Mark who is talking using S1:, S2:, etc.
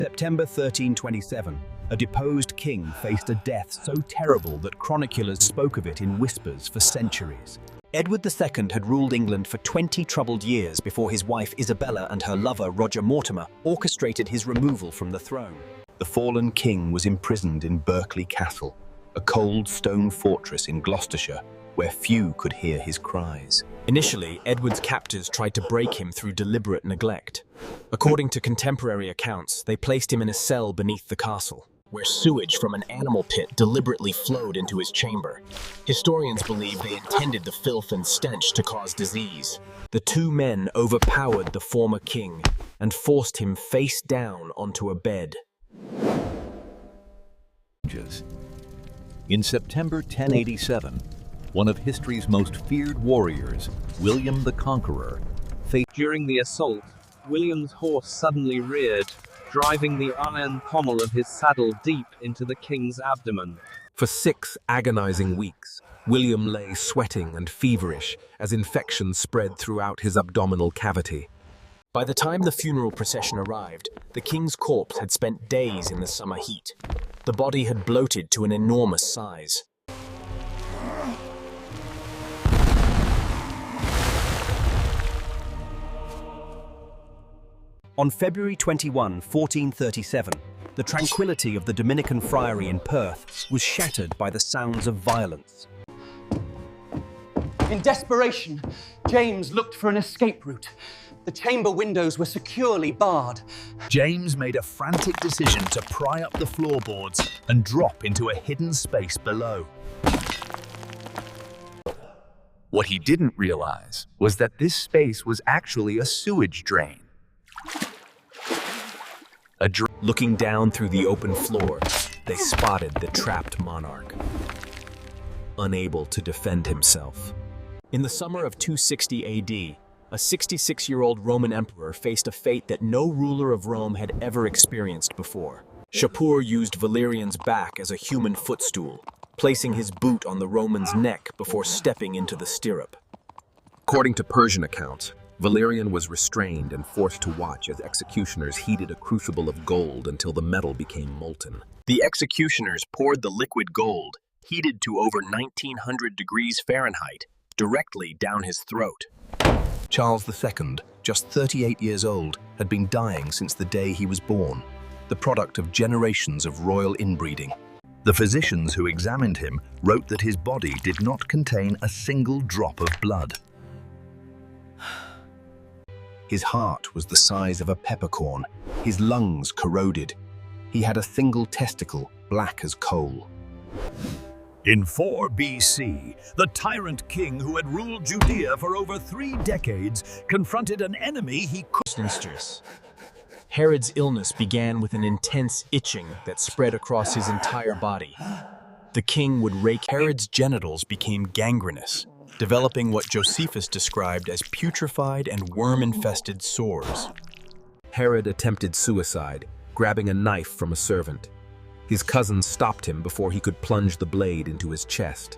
S1: September 1327, a deposed king faced a death so terrible that chroniclers spoke of it in whispers for centuries. Edward II had ruled England for 20 troubled years before his wife Isabella and her lover Roger Mortimer orchestrated his removal from the throne. The fallen king was imprisoned in Berkeley Castle, a cold stone fortress in Gloucestershire, where few could hear his cries. Initially, Edward's captors tried to break him through deliberate neglect. According to contemporary accounts, they placed him in a cell beneath the castle, where sewage from an animal pit deliberately flowed into his chamber. Historians believe they intended the filth and stench to cause disease. The two men overpowered the former king and forced him face down onto a bed.
S2: In September 1087, one of history's most feared warriors, William the Conqueror, faced.
S3: During the assault, William's horse suddenly reared, driving the iron pommel of his saddle deep into the king's abdomen.
S4: For 6 agonizing weeks, William lay sweating and feverish as infection spread throughout his abdominal cavity. By the time the funeral procession arrived, the king's corpse had spent days in the summer heat. The body had bloated to an enormous size.
S1: On February 21, 1437, the tranquility of the Dominican friary in Perth was shattered by the sounds of violence.
S5: In desperation, James looked for an escape route. The chamber windows were securely barred.
S2: James made a frantic decision to pry up the floorboards and drop into a hidden space below. What he didn't realize was that this space was actually a sewage drain.
S4: Looking down through the open floor, they spotted the trapped monarch, unable to defend himself. In the summer of 260 AD, a 66-year-old Roman emperor faced a fate that no ruler of Rome had ever experienced before. Shapur used Valerian's back as a human footstool, placing his boot on the Roman's neck before stepping into the stirrup. According to Persian accounts, Valerian was restrained and forced to watch as executioners heated a crucible of gold until the metal became molten. The executioners poured the liquid gold, heated to over 1900 degrees Fahrenheit, directly down his throat.
S1: Charles II, just 38 years old, had been dying since the day he was born, the product of generations of royal inbreeding.
S2: The physicians who examined him wrote that his body did not contain a single drop of blood.
S1: His heart was the size of a peppercorn, his lungs corroded. He had a single testicle, black as coal.
S2: In 4 BC, the tyrant king who had ruled Judea for over 3 decades confronted an enemy he couldn't.
S4: Herod's illness began with an intense itching that spread across his entire body. The king would rake. Herod's genitals became gangrenous, developing what Josephus described as putrefied and worm-infested sores. Herod attempted suicide, grabbing a knife from a servant. His cousin stopped him before he could plunge the blade into his chest.